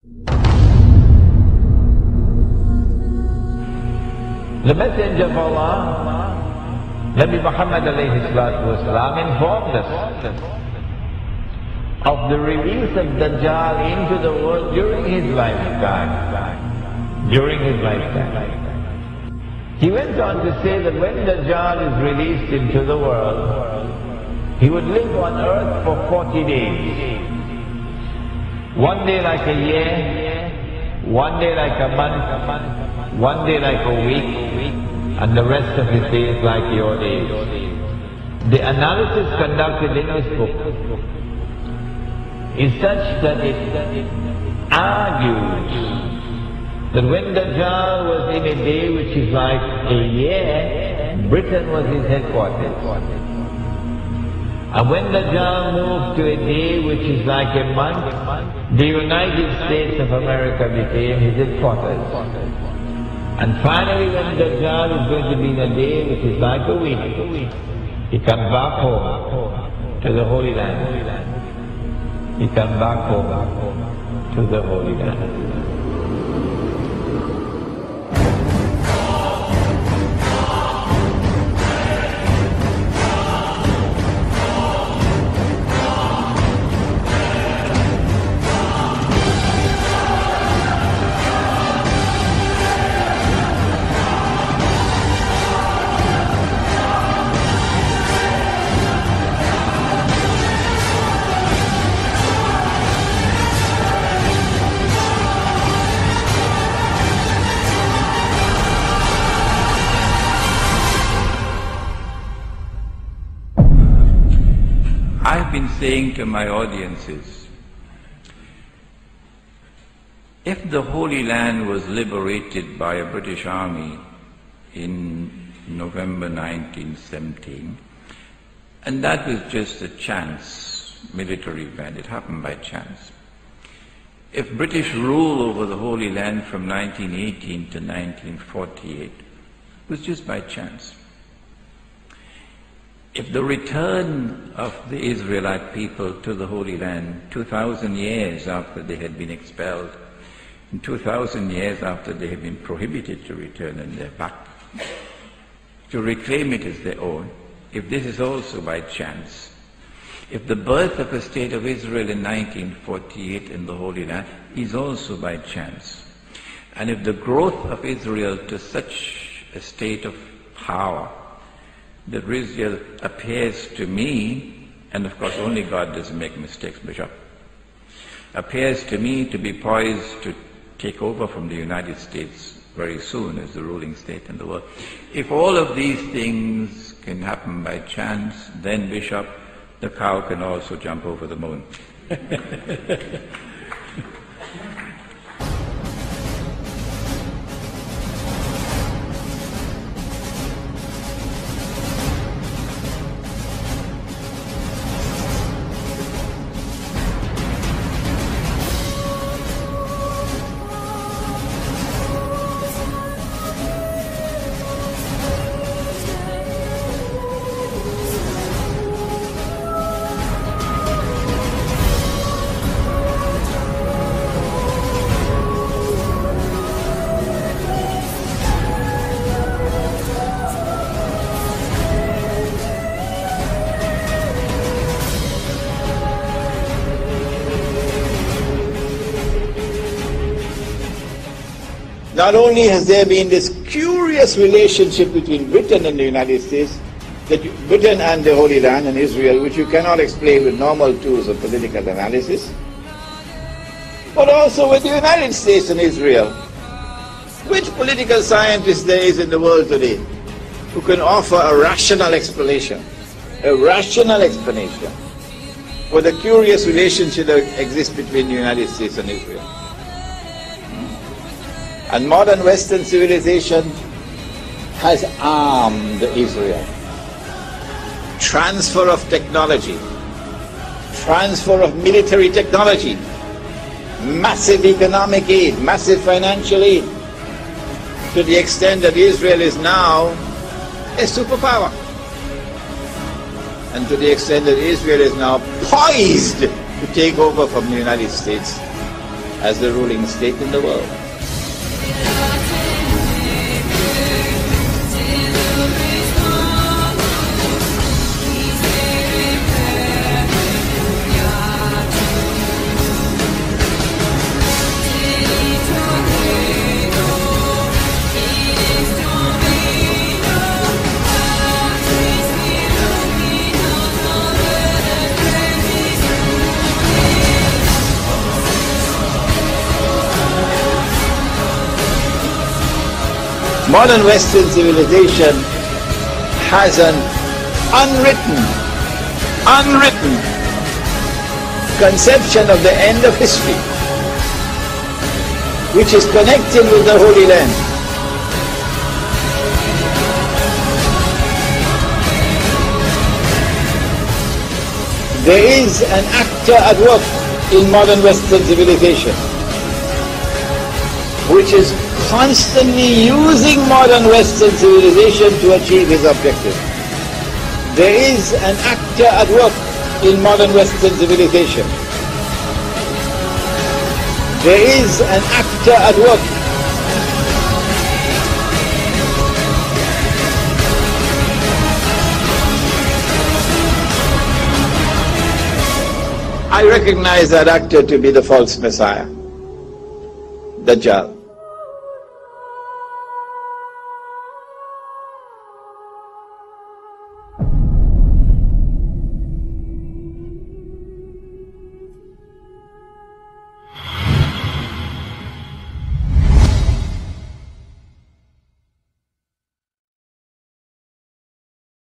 The Messenger of Allah, Nabi Muhammad alayhi salatu wasalam, informed us of the release of Dajjal into the world during his lifetime. He went on to say that when Dajjal is released into the world, he would live on earth for 40 days. One day like a year, one day like a month, one day like a week, and the rest of his days like your days. The analysis conducted in his book is such that it argues that when Dajjal was in a day which is like a year, Britain was his headquarters. And when Dajjal moved to a day which is like a month, the United States of America became his headquarters. And finally, when Dajjal is going to be in a day which is like a week, he comes back home to the Holy Land. He comes back home to the Holy Land. I've been saying to my audiences, if the Holy Land was liberated by a British army in November 1917, and that was just a chance military event, it happened by chance. If British rule over the Holy Land from 1918 to 1948 was just by chance. If the return of the Israelite people to the Holy Land 2,000 years after they had been expelled, and 2,000 years after they had been prohibited to return and they're back, to reclaim it as their own, if this is also by chance, if the birth of a state of Israel in 1948 in the Holy Land is also by chance, and if the growth of Israel to such a state of power that Israel appears to me, and of course only God doesn't make mistakes, Bishop, appears to me to be poised to take over from the United States very soon as the ruling state in the world. If all of these things can happen by chance, then Bishop, the cow can also jump over the moon. Not only has there been this curious relationship between Britain and the United States, Britain and the Holy Land and Israel, which you cannot explain with normal tools of political analysis, but also with the United States and Israel. Which political scientist there is in the world today who can offer a rational explanation for the curious relationship that exists between the United States and Israel? And modern Western civilization has armed Israel. Transfer of technology, transfer of military technology, massive economic aid, massive financial aid, to the extent that Israel is now a superpower. And to the extent that Israel is now poised to take over from the United States as the ruling state in the world. Modern Western civilization has an unwritten conception of the end of history, which is connected with the Holy Land. There is an actor at work in modern Western civilization, which is constantly using modern Western civilization to achieve his objective. There is an actor at work in modern Western civilization. There is an actor at work. I recognize that actor to be the false Messiah, Dajjal.